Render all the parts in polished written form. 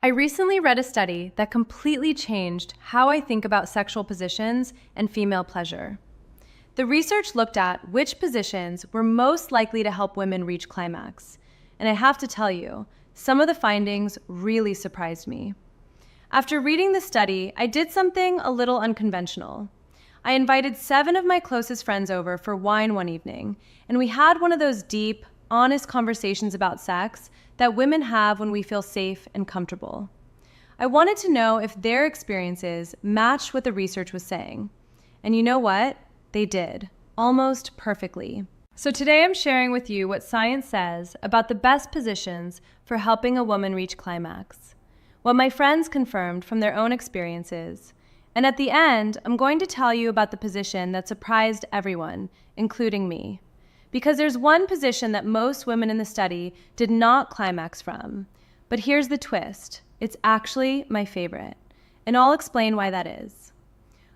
I recently read a study that completely changed how I think about sexual positions and female pleasure. The research looked at which positions were most likely to help women reach climax, and I have to tell you, some of the findings really surprised me. After reading the study, I did something a little unconventional. I invited 7 of my closest friends over for wine one evening, and we had one of those deep, honest conversations about sex that women have when we feel safe and comfortable. I wanted to know if their experiences matched what the research was saying. And you know what? They did, almost perfectly. So today I'm sharing with you what science says about the best positions for helping a woman reach climax, what my friends confirmed from their own experiences, and at the end, I'm going to tell you about the position that surprised everyone, including me. Because there's one position that most women in the study did not climax from. But here's the twist. It's actually my favorite. And I'll explain why that is.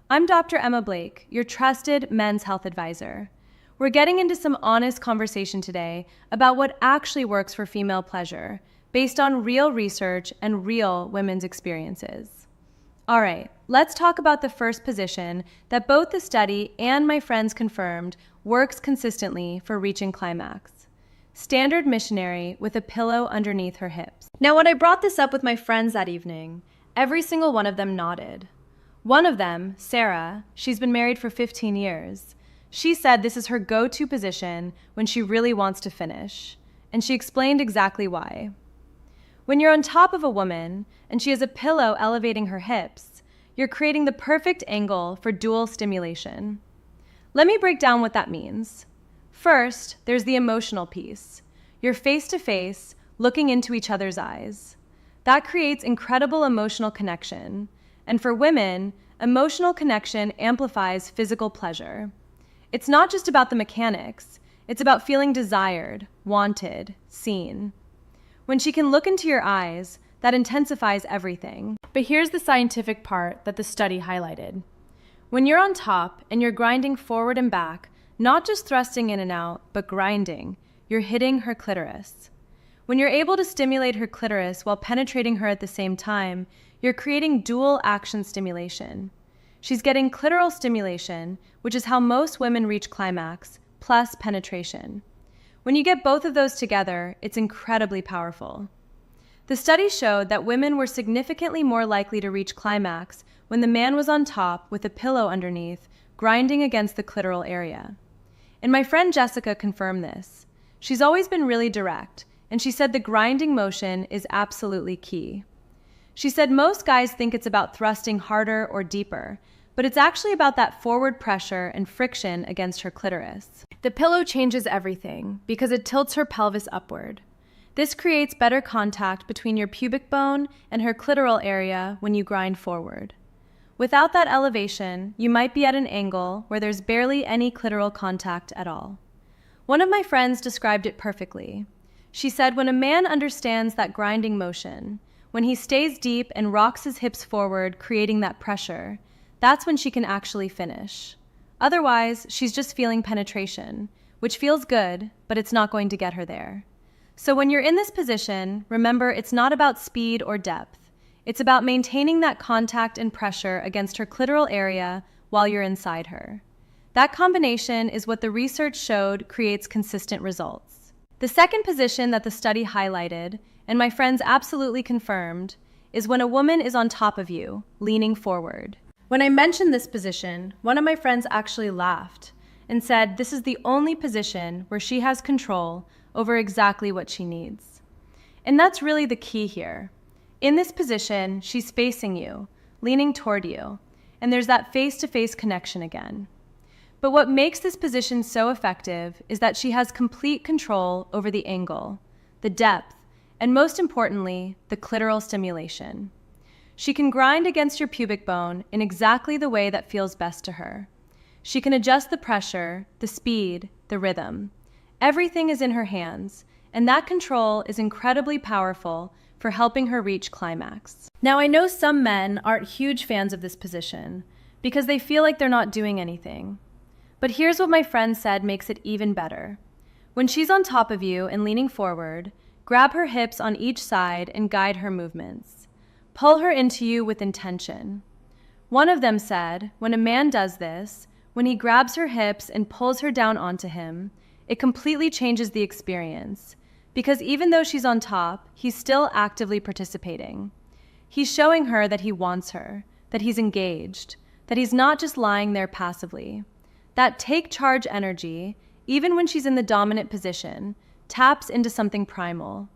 I'm Dr. Emma Blake, your trusted men's health advisor. We're getting into some honest conversation today about what actually works for female pleasure, based on real research and real women's experiences. All right, let's talk about the first position that both the study and my friends confirmed works consistently for reaching climax. Standard missionary with a pillow underneath her hips. Now, when I brought this up with my friends that evening, every single one of them nodded. One of them, Sarah, she's been married for 15 years. She said this is her go-to position when she really wants to finish, and she explained exactly why. When you're on top of a woman and she has a pillow elevating her hips, you're creating the perfect angle for dual stimulation. Let me break down what that means. First, there's the emotional piece. You're face to face, looking into each other's eyes. That creates incredible emotional connection. And for women, emotional connection amplifies physical pleasure. It's not just about the mechanics. It's about feeling desired, wanted, seen. When she can look into your eyes, that intensifies everything. But here's the scientific part that the study highlighted. When you're on top and you're grinding forward and back, not just thrusting in and out, but grinding, you're hitting her clitoris. When you're able to stimulate her clitoris while penetrating her at the same time, you're creating dual action stimulation. She's getting clitoral stimulation, which is how most women reach climax, plus penetration. When you get both of those together, it's incredibly powerful. The study showed that women were significantly more likely to reach climax when the man was on top with a pillow underneath, grinding against the clitoral area. And my friend Jessica confirmed this. She's always been really direct, and she said the grinding motion is absolutely key. She said most guys think it's about thrusting harder or deeper, but it's actually about that forward pressure and friction against her clitoris. The pillow changes everything because it tilts her pelvis upward. This creates better contact between your pubic bone and her clitoral area when you grind forward. Without that elevation, you might be at an angle where there's barely any clitoral contact at all. One of my friends described it perfectly. She said when a man understands that grinding motion, when he stays deep and rocks his hips forward, creating that pressure, that's when she can actually finish. Otherwise, she's just feeling penetration, which feels good, but it's not going to get her there. So when you're in this position, remember it's not about speed or depth. It's about maintaining that contact and pressure against her clitoral area while you're inside her. That combination is what the research showed creates consistent results. The second position that the study highlighted, and my friends absolutely confirmed, is when a woman is on top of you, leaning forward. When I mentioned this position, one of my friends actually laughed and said this is the only position where she has control over exactly what she needs. And that's really the key here. In this position, she's facing you, leaning toward you, and there's that face-to-face connection again. But what makes this position so effective is that she has complete control over the angle, the depth, and most importantly, the clitoral stimulation. She can grind against your pubic bone in exactly the way that feels best to her. She can adjust the pressure, the speed, the rhythm. Everything is in her hands, and that control is incredibly powerful for helping her reach climax. Now, I know some men aren't huge fans of this position because they feel like they're not doing anything. But here's what my friend said makes it even better. When she's on top of you and leaning forward, grab her hips on each side and guide her movements. Pull her into you with intention. One of them said, when a man does this, when he grabs her hips and pulls her down onto him, it completely changes the experience, because even though she's on top, he's still actively participating. He's showing her that he wants her, that he's engaged, that he's not just lying there passively. That take charge energy, even when she's in the dominant position, taps into something primal.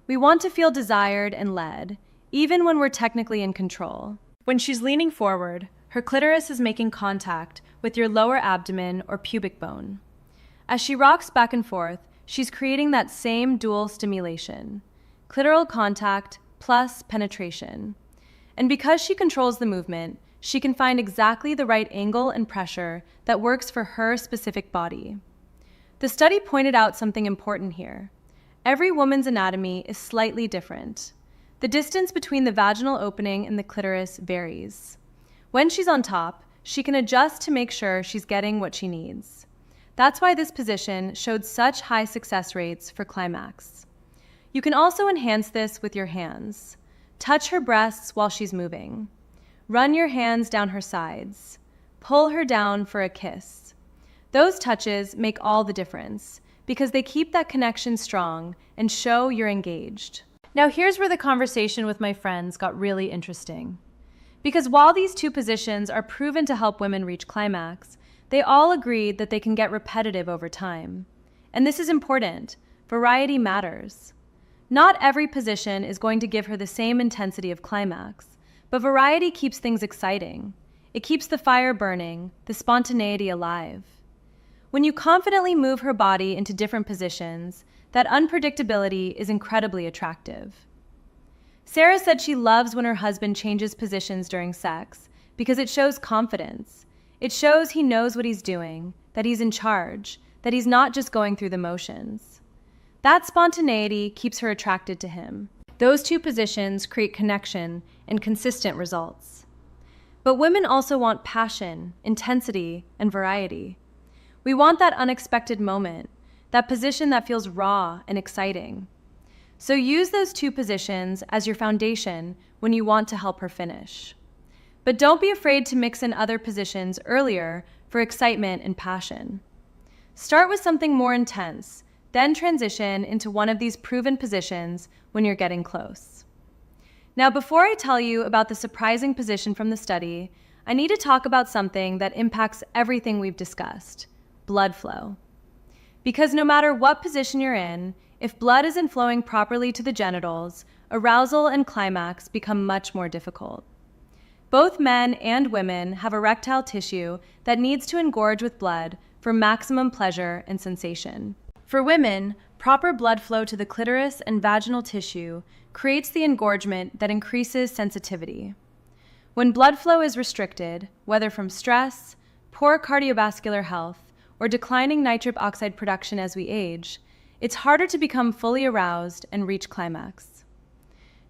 We want to feel desired and led, even when we're technically in control. When she's leaning forward, her clitoris is making contact with your lower abdomen or pubic bone. As she rocks back and forth, she's creating that same dual stimulation, clitoral contact plus penetration. And because she controls the movement, she can find exactly the right angle and pressure that works for her specific body. The study pointed out something important here. Every woman's anatomy is slightly different. The distance between the vaginal opening and the clitoris varies. When she's on top, she can adjust to make sure she's getting what she needs. That's why this position showed such high success rates for climax. You can also enhance this with your hands. Touch her breasts while she's moving. Run your hands down her sides. Pull her down for a kiss. Those touches make all the difference because they keep that connection strong and show you're engaged. Now here's where the conversation with my friends got really interesting. Because while these two positions are proven to help women reach climax, they all agreed that they can get repetitive over time. And this is important. Variety matters. Not every position is going to give her the same intensity of climax, but variety keeps things exciting. It keeps the fire burning, the spontaneity alive. When you confidently move her body into different positions, that unpredictability is incredibly attractive. Sarah said she loves when her husband changes positions during sex because it shows confidence. It shows he knows what he's doing, that he's in charge, that he's not just going through the motions. That spontaneity keeps her attracted to him. Those two positions create connection and consistent results. But women also want passion, intensity, and variety. We want that unexpected moment, that position that feels raw and exciting. So use those two positions as your foundation when you want to help her finish. But don't be afraid to mix in other positions earlier for excitement and passion. Start with something more intense, then transition into one of these proven positions when you're getting close. Now, before I tell you about the surprising position from the study, I need to talk about something that impacts everything we've discussed: blood flow. Because no matter what position you're in, if blood isn't flowing properly to the genitals, arousal and climax become much more difficult. Both men and women have erectile tissue that needs to engorge with blood for maximum pleasure and sensation. For women, proper blood flow to the clitoris and vaginal tissue creates the engorgement that increases sensitivity. When blood flow is restricted, whether from stress, poor cardiovascular health, or declining nitric oxide production as we age, it's harder to become fully aroused and reach climax.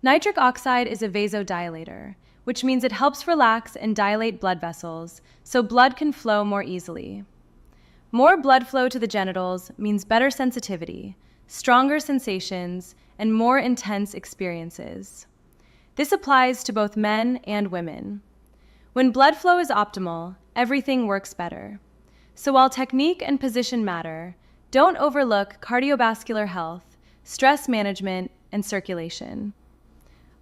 Nitric oxide is a vasodilator, which means it helps relax and dilate blood vessels so blood can flow more easily. More blood flow to the genitals means better sensitivity, stronger sensations, and more intense experiences. This applies to both men and women. When blood flow is optimal, everything works better. So while technique and position matter, don't overlook cardiovascular health, stress management, and circulation.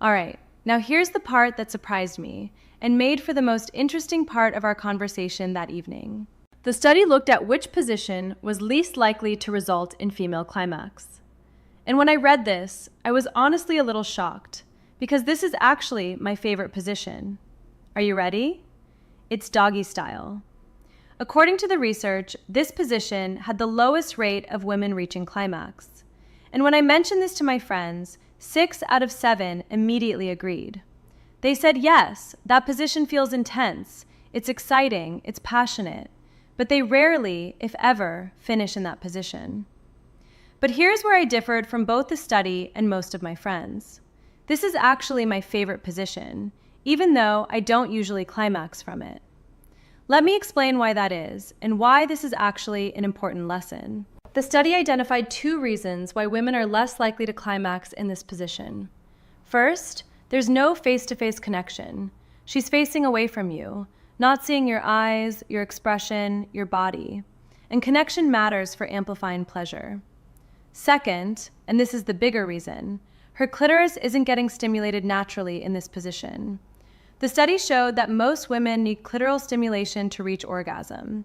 All right, now here's the part that surprised me and made for the most interesting part of our conversation that evening. The study looked at which position was least likely to result in female climax. And when I read this, I was honestly a little shocked, because this is actually my favorite position. Are you ready? It's doggy style. According to the research, this position had the lowest rate of women reaching climax. And when I mentioned this to my friends, 6 out of 7 immediately agreed. They said, yes, that position feels intense, it's exciting, it's passionate, but they rarely, if ever, finish in that position. But here's where I differed from both the study and most of my friends. This is actually my favorite position, even though I don't usually climax from it. Let me explain why that is, and why this is actually an important lesson. The study identified 2 reasons why women are less likely to climax in this position. First, There's no face-to-face connection. She's facing away from you, not seeing your eyes, your expression, your body. And connection matters for amplifying pleasure. Second, and this is the bigger reason, her clitoris isn't getting stimulated naturally in this position. The study showed that most women need clitoral stimulation to reach orgasm.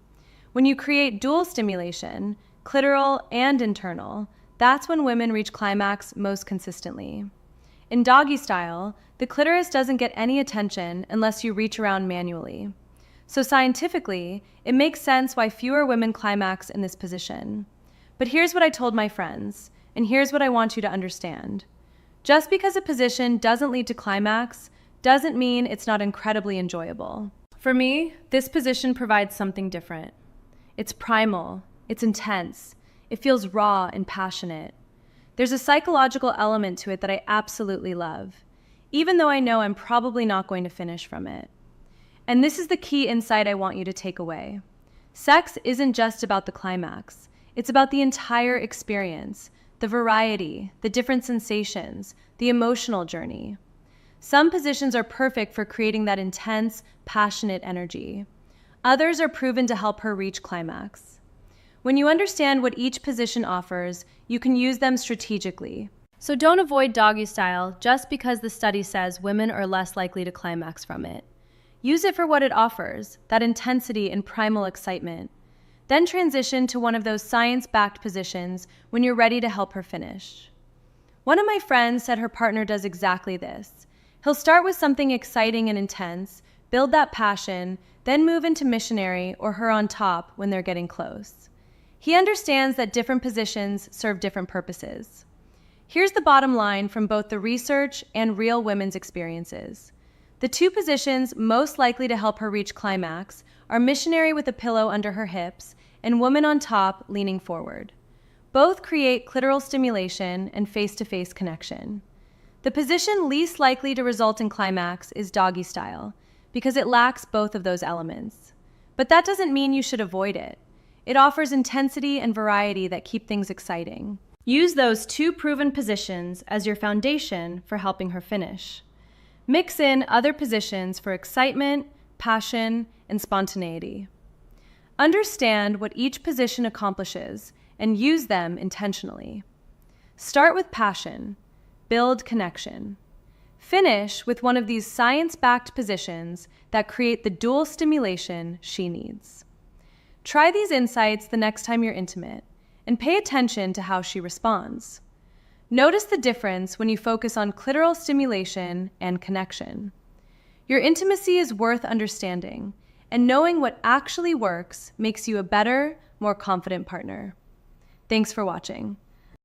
When you create dual stimulation, clitoral and internal, that's when women reach climax most consistently. In doggy style, the clitoris doesn't get any attention unless you reach around manually. So scientifically, it makes sense why fewer women climax in this position. But here's what I told my friends, and here's what I want you to understand. Just because a position doesn't lead to climax doesn't mean it's not incredibly enjoyable. For me, this position provides something different. It's primal, it's intense, it feels raw and passionate. There's a psychological element to it that I absolutely love, even though I know I'm probably not going to finish from it. And this is the key insight I want you to take away. Sex isn't just about the climax. It's about the entire experience, the variety, the different sensations, the emotional journey. Some positions are perfect for creating that intense, passionate energy. Others are proven to help her reach climax. When you understand what each position offers, you can use them strategically. So don't avoid doggy style just because the study says women are less likely to climax from it. Use it for what it offers, that intensity and primal excitement. Then transition to one of those science-backed positions when you're ready to help her finish. One of my friends said her partner does exactly this. He'll start with something exciting and intense, build that passion, then move into missionary or her on top when they're getting close. He understands that different positions serve different purposes. Here's the bottom line from both the research and real women's experiences. The two positions most likely to help her reach climax are missionary with a pillow under her hips and woman on top leaning forward. Both create clitoral stimulation and face-to-face connection. The position least likely to result in climax is doggy style, because it lacks both of those elements. But that doesn't mean you should avoid it. It offers intensity and variety that keep things exciting. Use those two proven positions as your foundation for helping her finish. Mix in other positions for excitement, passion, and spontaneity. Understand what each position accomplishes and use them intentionally. Start with passion. Build connection. Finish with one of these science-backed positions that create the dual stimulation she needs. Try these insights the next time you're intimate, and pay attention to how she responds. Notice the difference when you focus on clitoral stimulation and connection. Your intimacy is worth understanding, and knowing what actually works makes you a better, more confident partner. Thanks for watching.